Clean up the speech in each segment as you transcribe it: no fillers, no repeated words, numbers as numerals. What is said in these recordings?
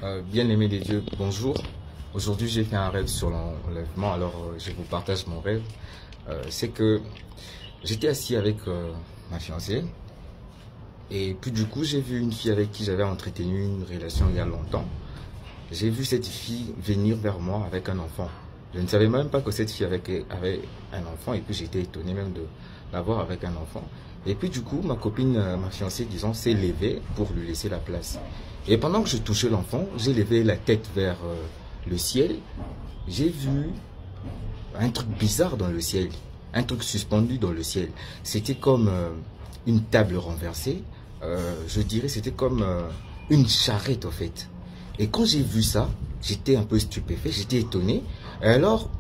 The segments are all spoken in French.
Bien-aimé des dieux, bonjour. Aujourd'hui, j'ai fait un rêve sur l'enlèvement, alors je vous partage mon rêve. C'est que j'étais assis avec ma fiancée et puis du coup, j'ai vu une fille avec qui j'avais entretenu une relation il y a longtemps. J'ai vu cette fille venir vers moi avec un enfant. Je ne savais même pas que cette fille avait un enfant et puis j'étais étonné même de la voir avec un enfant. Et puis du coup, ma copine, ma fiancée, disons, s'est levée pour lui laisser la place. Et pendant que je touchais l'enfant, j'ai levé la tête vers le ciel. J'ai vu un truc bizarre dans le ciel, un truc suspendu dans le ciel. C'était comme une table renversée. Je dirais c'était comme une charrette en fait. Et quand j'ai vu ça, j'étais un peu stupéfait, j'étais étonné. Et alors,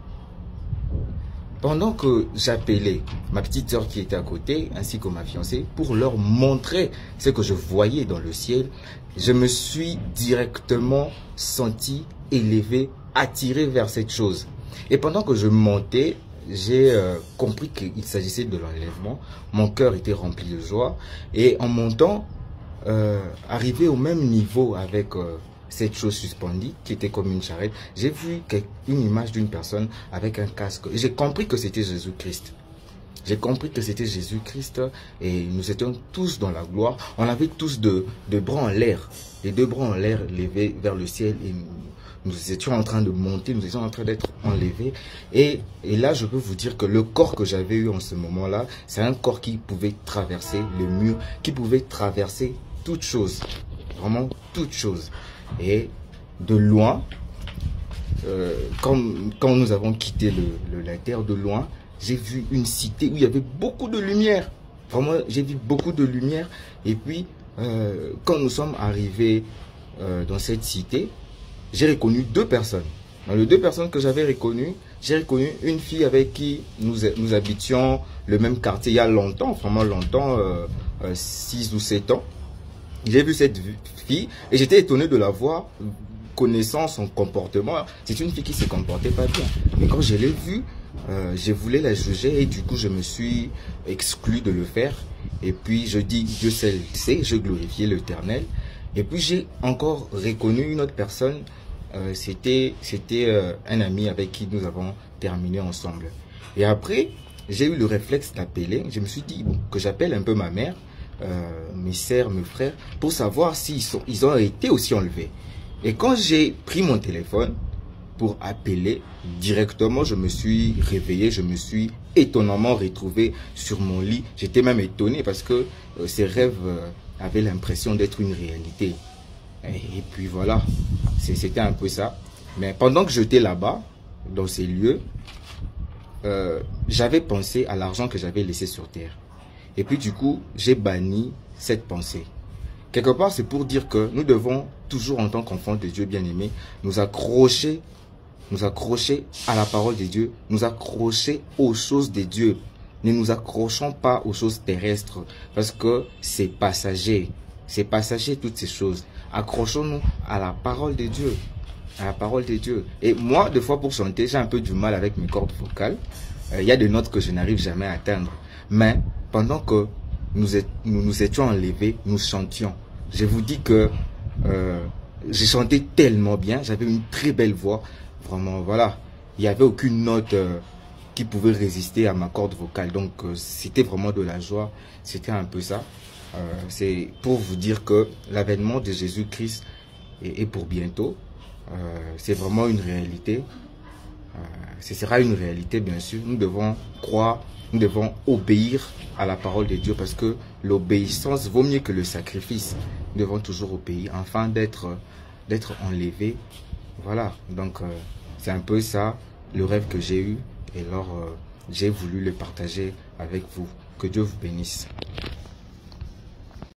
pendant que j'appelais ma petite sœur qui était à côté, ainsi que ma fiancée, pour leur montrer ce que je voyais dans le ciel, je me suis directement senti élevé, attiré vers cette chose. Et pendant que je montais, j'ai compris qu'il s'agissait de l'enlèvement. Mon cœur était rempli de joie. Et en montant, arrivé au même niveau avec cette chose suspendue qui était comme une charrette, j'ai vu une image d'une personne avec un casque. Et j'ai compris que c'était Jésus-Christ. J'ai compris que c'était Jésus-Christ et nous étions tous dans la gloire. On avait tous deux bras en l'air, les deux bras en l'air levés vers le ciel et nous étions en train de monter, nous étions en train d'être enlevés. Et là, je peux vous dire que le corps que j'avais eu en ce moment-là, c'est un corps qui pouvait traverser les murs, qui pouvait traverser toute chose, vraiment toute chose. Et de loin, quand nous avons quitté la terre, de loin, j'ai vu une cité où il y avait beaucoup de lumière. Vraiment, j'ai vu beaucoup de lumière. Et puis, quand nous sommes arrivés dans cette cité, j'ai reconnu deux personnes. Dans les deux personnes que j'avais reconnues, j'ai reconnu une fille avec qui nous habitions le même quartier il y a longtemps, vraiment longtemps, 6 ou 7 ans. J'ai vu cette fille et j'étais étonné de la voir, connaissant son comportement. C'est une fille qui se comportait pas bien. Mais quand je l'ai vue, je voulais la juger et du coup je me suis exclu de le faire. Et puis je dis Dieu seul sait, je glorifiais l'Éternel. Et puis j'ai encore reconnu une autre personne. C'était un ami avec qui nous avons terminé ensemble. Et après, j'ai eu le réflexe d'appeler. Je me suis dit bon, que j'appelle un peu ma mère, mes sœurs, mes frères, pour savoir ils ont été aussi enlevés. Et quand j'ai pris mon téléphone pour appeler, directement, je me suis réveillé, je me suis étonnamment retrouvé sur mon lit. J'étais même étonné parce que ces rêves avaient l'impression d'être une réalité. Et puis voilà, c'était un peu ça. Mais pendant que j'étais là-bas, dans ces lieux, j'avais pensé à l'argent que j'avais laissé sur terre. Et puis du coup, j'ai banni cette pensée. Quelque part, c'est pour dire que nous devons toujours, en tant qu'enfants de Dieu bien-aimés, nous accrocher à la parole de Dieu, nous accrocher aux choses de Dieu. Ne nous accrochons pas aux choses terrestres parce que c'est passager. C'est passager toutes ces choses. Accrochons-nous à la parole de Dieu. À la parole de Dieu. Et moi, des fois, pour chanter, j'ai un peu du mal avec mes cordes vocales. Il y a des notes que je n'arrive jamais à atteindre. Mais pendant que nous étions enlevés, nous chantions. Je vous dis que j'ai chanté tellement bien. J'avais une très belle voix. Vraiment, voilà. Il n'y avait aucune note qui pouvait résister à ma corde vocale. Donc, c'était vraiment de la joie. C'était un peu ça. C'est pour vous dire que l'avènement de Jésus-Christ est pour bientôt. C'est vraiment une réalité. Ce sera une réalité, bien sûr. Nous devons croire, nous devons obéir à la parole de Dieu parce que l'obéissance vaut mieux que le sacrifice. Nous devons toujours obéir afin d'être enlevés. Voilà, donc c'est un peu ça, le rêve que j'ai eu. Et alors, j'ai voulu le partager avec vous. Que Dieu vous bénisse.